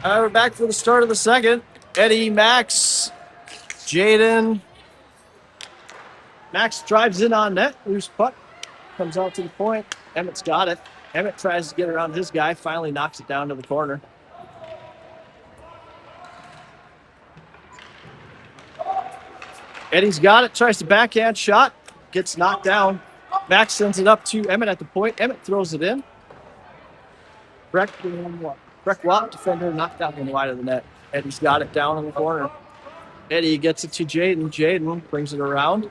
We're back for the start of the second. Eddie, Max, Jaden. Max drives in on net. Loose puck. Comes out to the point. Emmett's got it. Emmett tries to get around his guy. Finally knocks it down to the corner. Eddie's got it. Tries to backhand shot. Gets knocked down. Max sends it up to Emmett at the point. Emmett throws it in. Breck Wahp defender knocked that one wide of the net. Eddie's got it down in the corner. Eddie gets it to Jaden. Jaden brings it around.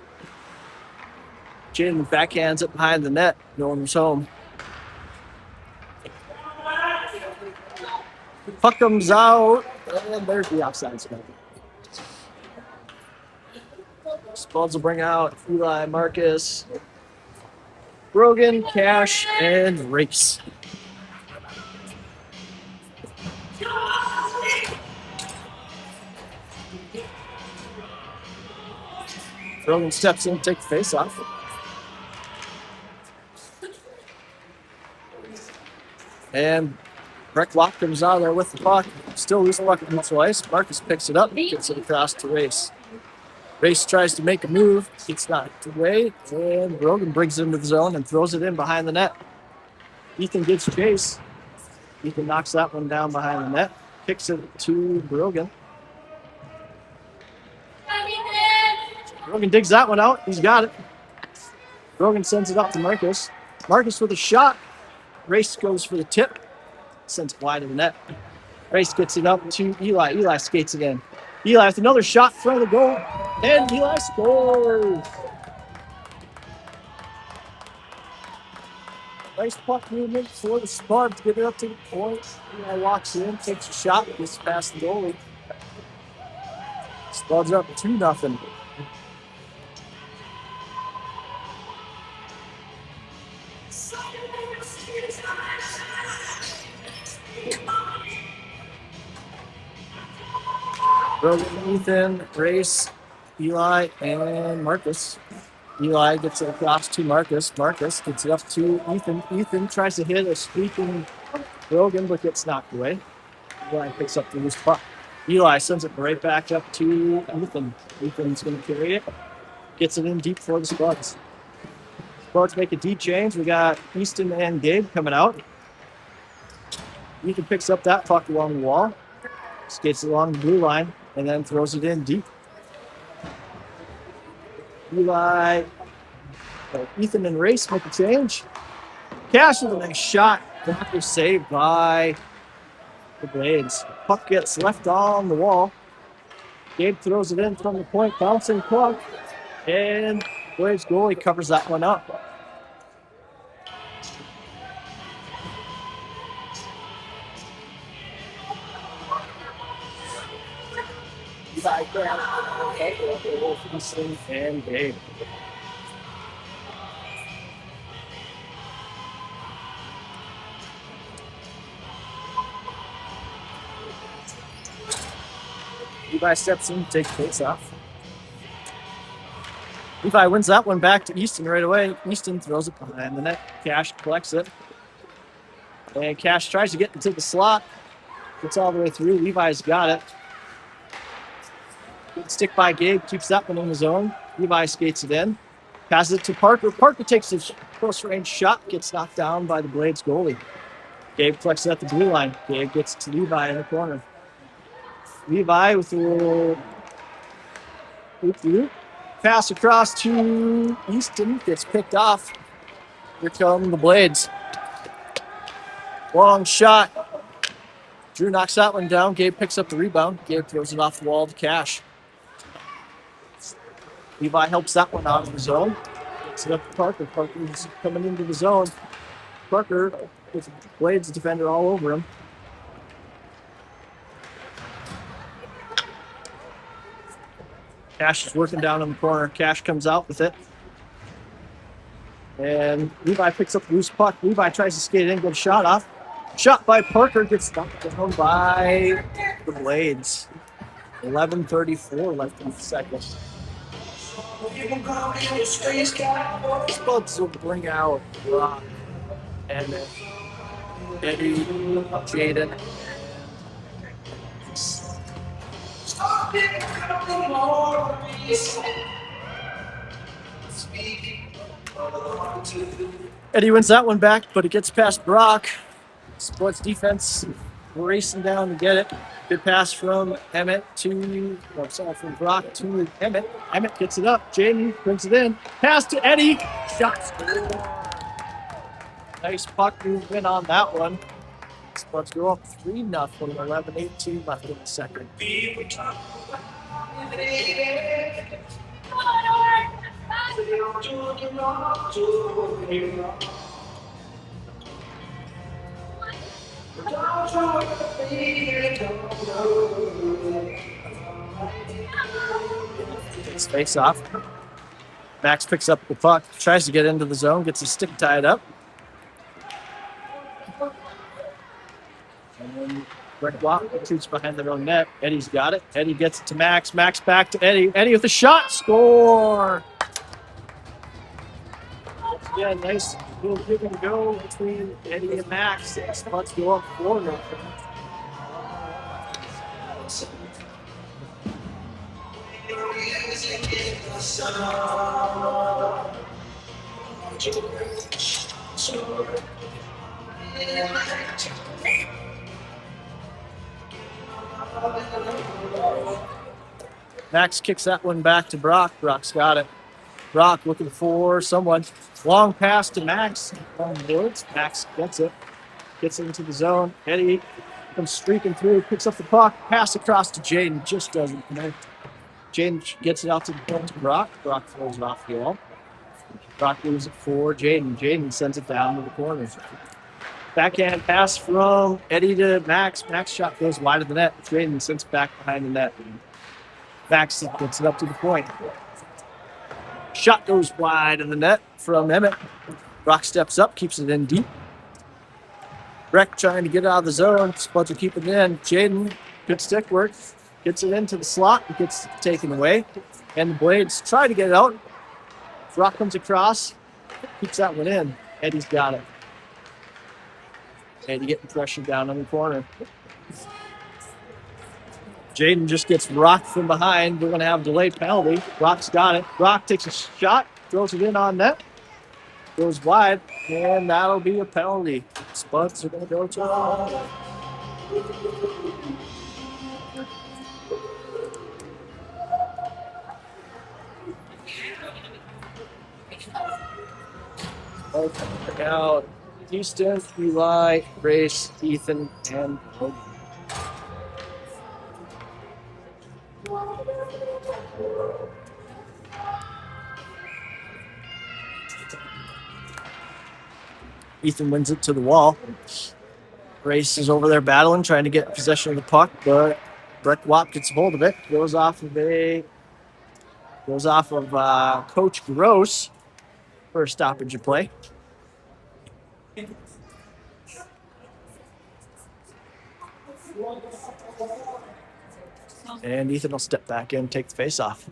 Jaden backhands it behind the net. No one's home. Puck comes out. And there's the offside spot. Spuds will bring out Eli, Marcus, Brogan, Cash, and Race. Brogan steps in to take the face off. And Breck Wahp comes out of there with the puck. Still loose puck at neutral ice. Marcus picks it up, gets it across to Race. Race tries to make a move. It's knocked away. And Brogan brings it into the zone and throws it in behind the net. Ethan gets chase. Ethan knocks that one down behind the net. Kicks it to Brogan. Brogan digs that one out. He's got it. Brogan sends it up to Marcus. Marcus with a shot. Race goes for the tip. Sends it wide of the net. Race gets it up to Eli. Eli skates it in. Eli with another shot in front of the goal. And Eli scores. Nice puck movement for the Spud to get it up to the point. Eli walks in, takes a shot, gets past the goalie. Spuds up 2-0. Brogan, Ethan, Race, Eli, and Marcus. Eli gets it across to Marcus. Marcus gets it up to Ethan. Ethan tries to hit a sweeping Brogan, but gets knocked away. Eli picks up the loose puck. Eli sends it right back up to Ethan. Ethan's going to carry it. Gets it in deep for the Spuds. Spuds make a deep change. We got Easton and Gabe coming out. Ethan picks up that puck along the wall. Skates along the blue line. And then throws it in deep. Ethan and Race make a change. Cash with a nice shot. Blocker saved by the Blades. Puck gets left on the wall. Gabe throws it in from the point. Bouncing puck. And Blades goalie covers that one up. And Gabe. Levi steps in to take the face off. Levi wins that one back to Easton right away. Easton throws it behind the net. Cash collects it. And Cash tries to get into the slot. Gets all the way through. Levi's got it. Good stick by Gabe. Keeps that one in the zone. Levi skates it in. Passes it to Parker. Parker takes a close-range shot. Gets knocked down by the Blades goalie. Gabe collects it at the blue line. Gabe gets to Levi in the corner. Levi with a little loop. Pass across to Easton. Gets picked off. Here come the Blades. Long shot. Drew knocks that one down. Gabe picks up the rebound. Gabe throws it off the wall to Cash. Levi helps that one out of the zone. Gets it up to Parker. Parker's coming into the zone. Parker with Blades defender all over him. Cash is working down in the corner. Cash comes out with it. And Levi picks up the loose puck. Levi tries to skate in, get a shot off. Shot by Parker, gets knocked down by the Blades. 11:34 left in the second. Spuds will bring out Rock and Eddie, Jaden, Eddie wins that one back, but it gets past Brock. Sports defense racing down to get it. Good pass from Emmett to, from Brock to Emmett. Emmett gets it up. Jaden brings it in. Pass to Eddie. Shot score. Nice puck movement on that one. Sports go up 3-0. 11-18 left in the second. Takes face off. Max picks up the puck, tries to get into the zone, gets his stick tied up. And then Breck Wahp shoots behind their own net. Eddie's got it. Eddie gets it to Max. Max back to Eddie. Eddie with a shot. Score! Yeah, nice little give and go between Eddie and Max. Let's go up 4-0. Max kicks that one back to Brock. Brock's got it. Brock looking for someone. Long pass to Max on the woods. Max gets it. Gets into the zone. Eddie comes streaking through, picks up the puck, pass across to Jaden. Just doesn't connect. Jaden gets it out to the point to Brock. Brock throws it off the wall. Brock moves it for Jaden. Jaden sends it down to the corner. Backhand pass from Eddie to Max. Max shot goes wide of the net. Jaden sends it back behind the net. Max gets it up to the point. Shot goes wide of the net from Emmett. Brock steps up, keeps it in deep. Breck trying to get out of the zone. Spuds will keep it in. Jaden, good stick work. Gets it into the slot. It gets taken away. And the Blades try to get it out. Brock comes across. Keeps that one in. Eddie's got it. Eddie getting pressure down on the corner. Jaden just gets rocked from behind. We're going to have a delayed penalty. Brock's got it. Brock takes a shot, throws it in on net, goes wide, and that'll be a penalty. Spuds are going to go to out. Houston, Eli, Grace, Ethan, and Hogan. Ethan wins it to the wall. Grace is over there battling, trying to get possession of the puck, but Breck Wahp gets a hold of it. Goes off of Coach Gross for a stoppage of play. And Ethan will step back in and take the face off.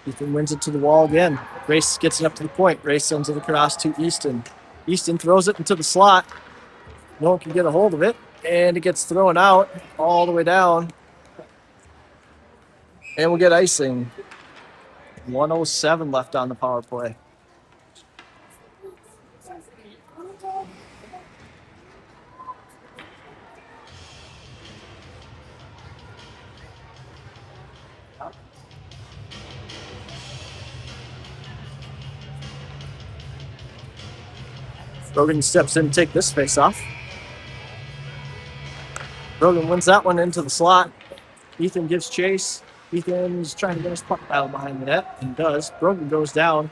Ethan wins it to the wall again. Grace gets it up to the point. Grace sends it across to Easton. Easton throws it into the slot. No one can get a hold of it. And it gets thrown out all the way down. And we'll get icing. 1:07 left on the power play. Brogan steps in to take this face off. Brogan wins that one into the slot. Ethan gives chase. Ethan's trying to get his puck battle behind the net, and does. Brogan goes down.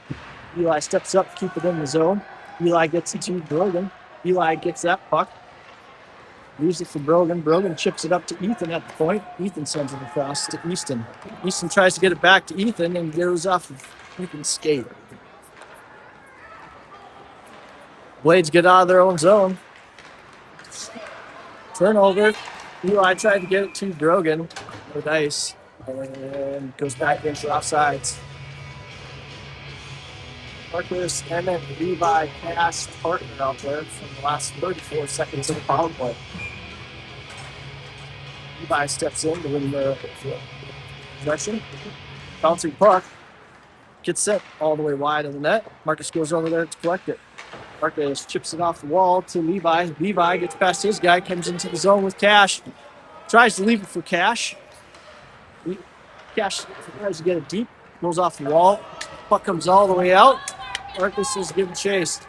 Eli steps up to keep it in the zone. Eli gets it to Brogan. Eli gets that puck. Leaves it for Brogan. Brogan chips it up to Ethan at the point. Ethan sends it across to Easton. Easton tries to get it back to Ethan and goes off of Ethan's skate. Blades get out of their own zone. Turnover. Eli tried to get it to Brogan with ice and goes back into offsides. Marcus and then Levi passed partner out there from the last 34 seconds of the power play. Levi steps in to win the possession. Bouncing puck. Gets set all the way wide of the net. Marcus goes over there to collect it. Marcus chips it off the wall to Levi. Levi gets past his guy, comes into the zone with Cash. Tries to leave it for Cash. Cash tries to get it deep. Goes off the wall. Puck comes all the way out. Marcus is getting chased.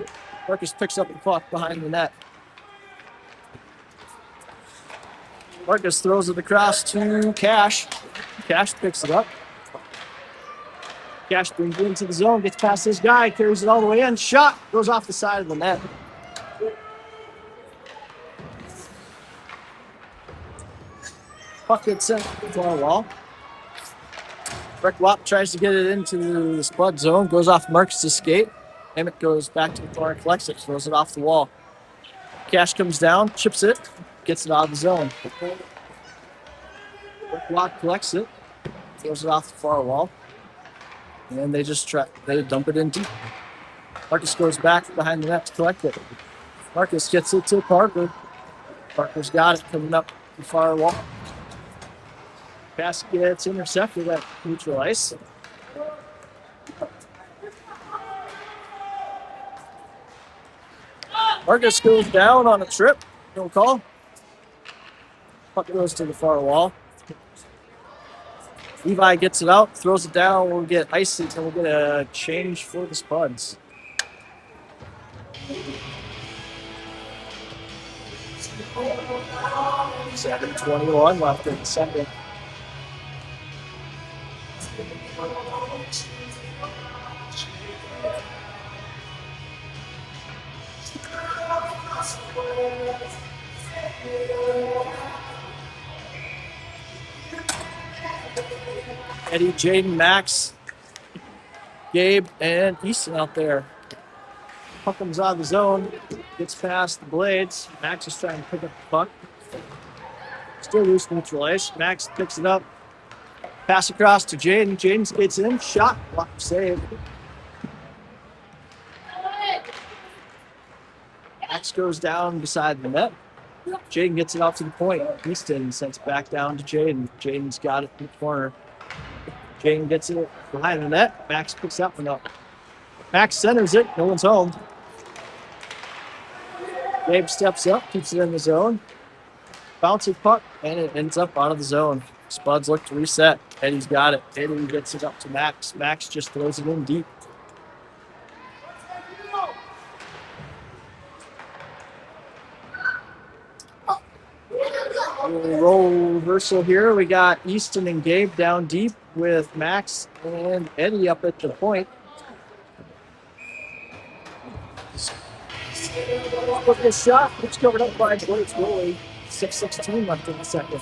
Marcus picks up the puck behind the net. Marcus throws it across to Cash. Cash picks it up. Cash brings it into the zone, gets past his guy, carries it all the way in. Shot goes off the side of the net. Puck gets sent to our wall. Breck Wahp tries to get it into the Spud zone, goes off Marcus' skate. Emmett goes back to the corner, collects it, throws it off the wall. Cash comes down, chips it, gets it out of the zone. Breck Wahp collects it, throws it off the far wall. And then they dump it in deep. Marcus goes back behind the net to collect it. Marcus gets it to Parker. Parker's got it coming up the far wall. Pass gets intercepted at neutral ice. Marcus goes down on a trip. No call. Puck goes to the far wall. Levi gets it out, throws it down. We'll get ice and we'll get a change for the Spuds. .21 left in the second. Eddie, Jaden, Max, Gabe, and Easton out there. Puck comes out of the zone, gets past the Blades. Max is trying to pick up the puck. Still loose neutral ice. Max picks it up. Pass across to Jaden. Jaden skates in. Shot. Block save. Max goes down beside the net. Jaden gets it out to the point. Easton sends it back down to Jaden. Jaden's got it in the corner. Jaden gets it behind the net. Max picks that one up. Max centers it. No one's home. Gabe steps up, keeps it in the zone. Bouncing puck, and it ends up out of the zone. Spuds look to reset. Eddie's got it. Eddie gets it up to Max. Max just throws it in deep. Role reversal here. We got Easton and Gabe down deep with Max and Eddie up at the point. With this shot, it's covered up by Blades goalie. 6:16 left in the second.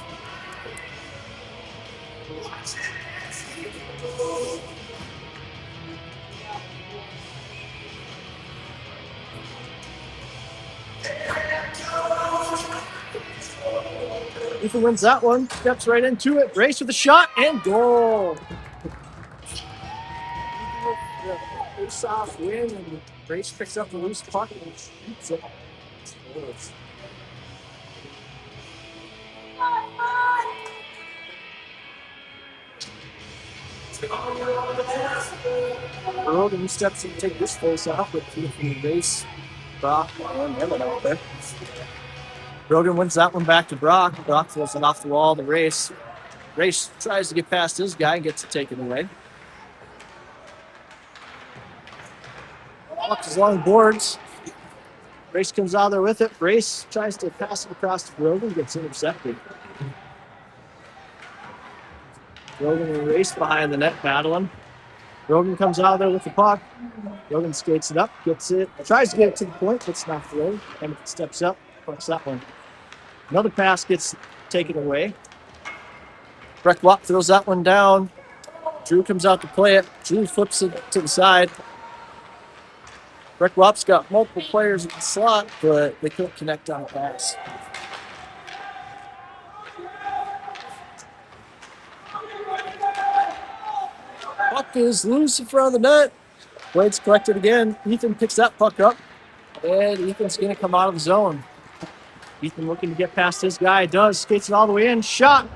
Ethan wins that one, steps right into it, race with a shot, and goal. Face off win, and Race picks up the loose puck and shoots it. Rogan steps in to take this face off with Ethan, Race, Brock, and Emmett out there. Rogan wins that one back to Brock. Brock throws it off the wall to Race. Race tries to get past his guy and gets it taken away. Puck is along boards. Race comes out there with it. Race tries to pass it across to Rogan, gets intercepted. Rogan and Race behind the net battling. Rogan comes out there with the puck. Rogan skates it up, gets it, tries to get it to the point, but it's not through. Emmett steps up, pucks that one. Another pass gets taken away. Breck Wahp throws that one down. Drew comes out to play it. Drew flips it to the side. Breck Wahp's got multiple players in the slot, but they couldn't connect on a pass. Puck is loose in front of the net. Blades collected again. Ethan picks that puck up, and Ethan's going to come out of the zone. Ethan looking to get past his guy. Does. Skates it all the way in. Shot.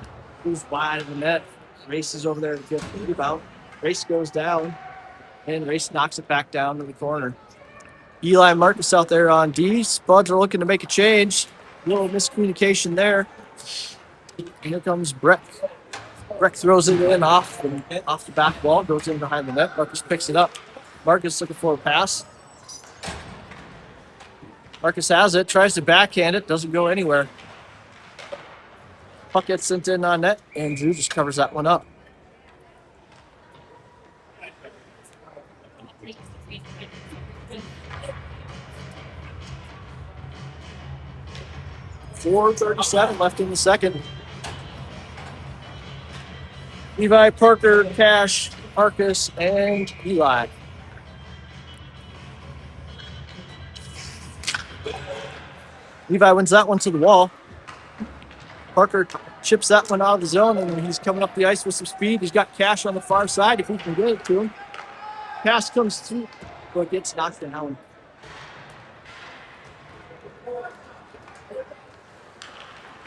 Goes wide of the net. Races over there to get the rebound. Race goes down. And Race knocks it back down to the corner. Eli and Marcus out there on D. Spuds are looking to make a change. A little miscommunication there. And here comes Breck. Breck throws it in off the back wall. Goes in behind the net. Marcus picks it up. Marcus looking for a pass. Marcus has it. Tries to backhand it. Doesn't go anywhere. Puck gets sent in on net. And Drew just covers that one up. .437 left in the second. Levi, Parker, Cash, Marcus, and Eli. Levi wins that one to the wall. Parker chips that one out of the zone, and he's coming up the ice with some speed. He's got Cash on the far side if he can get it to him. Pass comes through, but gets knocked down.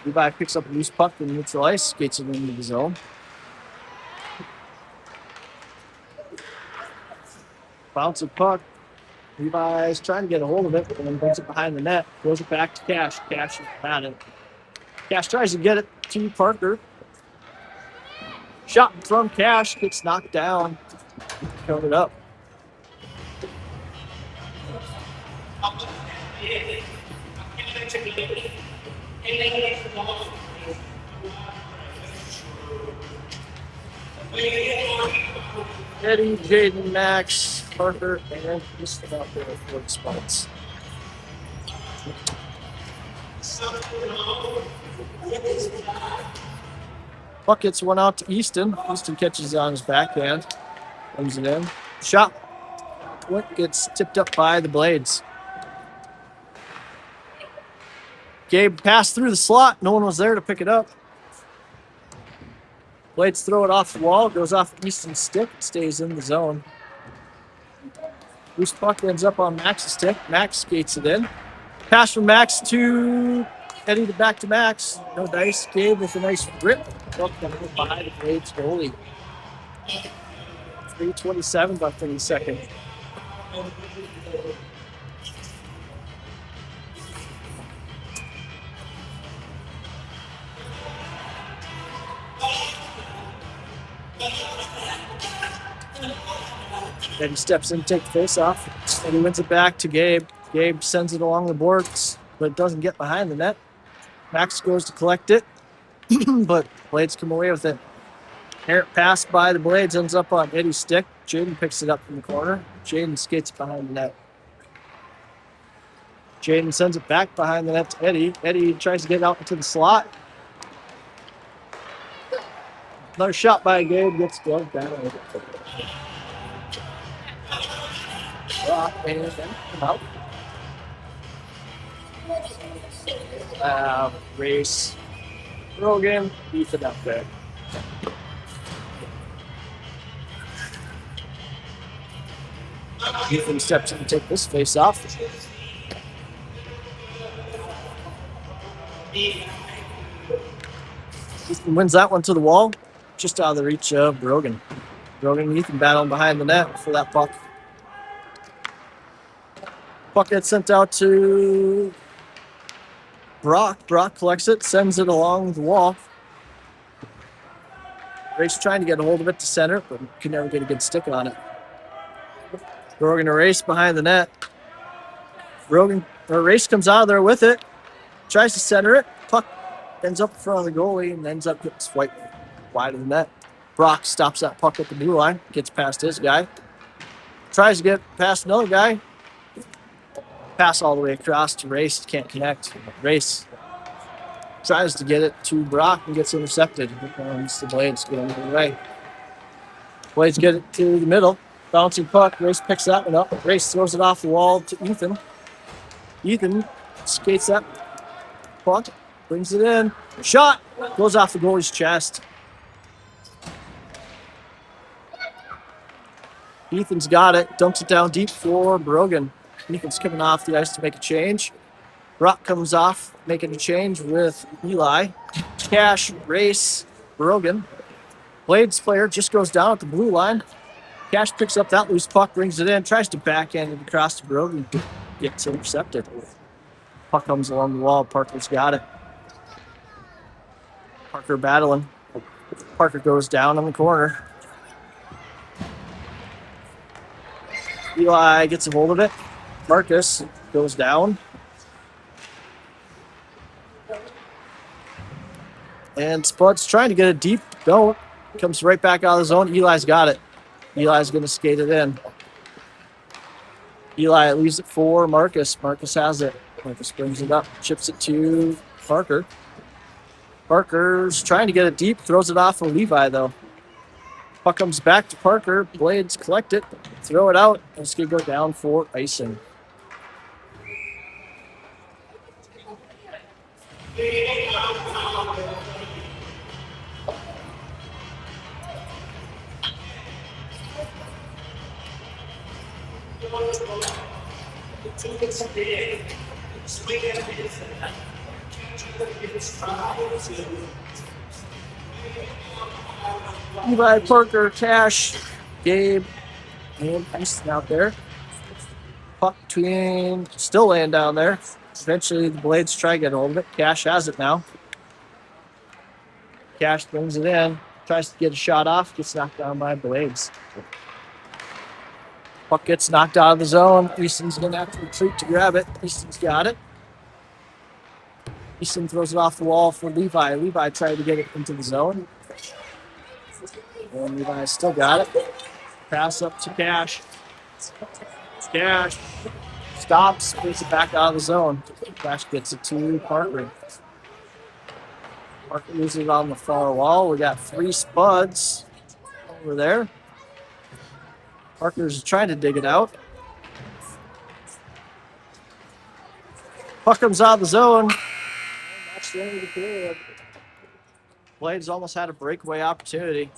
Levi picks up a loose puck in neutral ice, skates it into the zone. Bouncing puck. Levi's trying to get a hold of it, and then brings it behind the net. Throws it back to Cash. Cash is at it. Cash tries to get it to Parker. Shot from Cash, gets knocked down. Covered up. Eddie, Jaden, Max, Parker, and just about there for the spots. Puck gets one out to Easton. Easton catches it on his backhand. Comes it in. Shot. What gets tipped up by the Blades. Gabe passed through the slot. No one was there to pick it up. Blades throw it off the wall. Goes off Easton's stick. Stays in the zone. Loose puck ends up on Max's stick. Max skates it in. Pass from Max to Eddie to back to Max. No dice. Gabe with a nice grip. Up by the Blades goalie. 3:27 left in the second. Then he steps in to take the face off, and he wins it back to Gabe. Gabe sends it along the boards, but it doesn't get behind the net. Max goes to collect it, but Blades come away with it. Errant pass by the Blades ends up on Eddie's stick. Jaden picks it up from the corner. Jaden skates behind the net. Jaden sends it back behind the net to Eddie. Eddie tries to get out into the slot. Another shot by Gabe gets gloved down. And then come out. Race. Rogan, Ethan up there. Ethan steps in to take this face off. Ethan wins that one to the wall, just out of the reach of Brogan. Brogan and Ethan battling behind the net for that puck. Puck gets sent out to Brock. Brock collects it, sends it along the wall. Race trying to get a hold of it to center, but can never get a good stick on it. Brogan a race behind the net. Race comes out of there with it. Tries to center it. Puck ends up in front of the goalie and ends up getting swiped wide of the net. Brock stops that puck at the blue line. Gets past his guy. Tries to get past another guy. Pass all the way across to Race. Can't connect. Race tries to get it to Brock and gets intercepted. Here comes the Blades going the other way. Blades get it to the middle. Bouncing puck. Race picks that one up. Race throws it off the wall to Ethan. Ethan skates that puck. Brings it in. Shot. Goes off the goalie's chest. Ethan's got it. Dumps it down deep for Brogan. Ethan's coming off the ice to make a change. Brock comes off, making a change with Eli. Cash, Race, Brogan. Blades player just goes down at the blue line. Cash picks up that loose puck, brings it in, tries to backhand it across to Brogan. Gets intercepted. Puck comes along the wall. Parker's got it. Parker battling. Parker goes down on the corner. Eli gets a hold of it. Marcus goes down. And Spud's trying to get it deep. Don't. Comes right back out of the zone. Eli's got it. Eli's going to skate it in. Eli leaves it for Marcus. Marcus has it. Marcus brings it up. Chips it to Parker. Parker's trying to get it deep. Throws it off of Levi, though. Puck comes back to Parker. Blades collect it. Throw it out. It's going to go down for icing. Levi, Parker, Cash, Gabe, and Easton out there. Puck between, still laying down there. Eventually the Blades try to get hold of it. Cash has it now. Cash brings it in, tries to get a shot off, gets knocked down by Blades. Puck gets knocked out of the zone. Easton's going to have to retreat to grab it. Easton's got it. Easton throws it off the wall for Levi. Levi tried to get it into the zone. And Levi still got it. Pass up to Cash. Cash stops, brings it back out of the zone. Cash gets it to Parker. Parker loses it on the far wall. We got 3 Spuds over there. Parker's trying to dig it out. Puck comes out of the zone. That's the end of the period. Blades almost had a breakaway opportunity.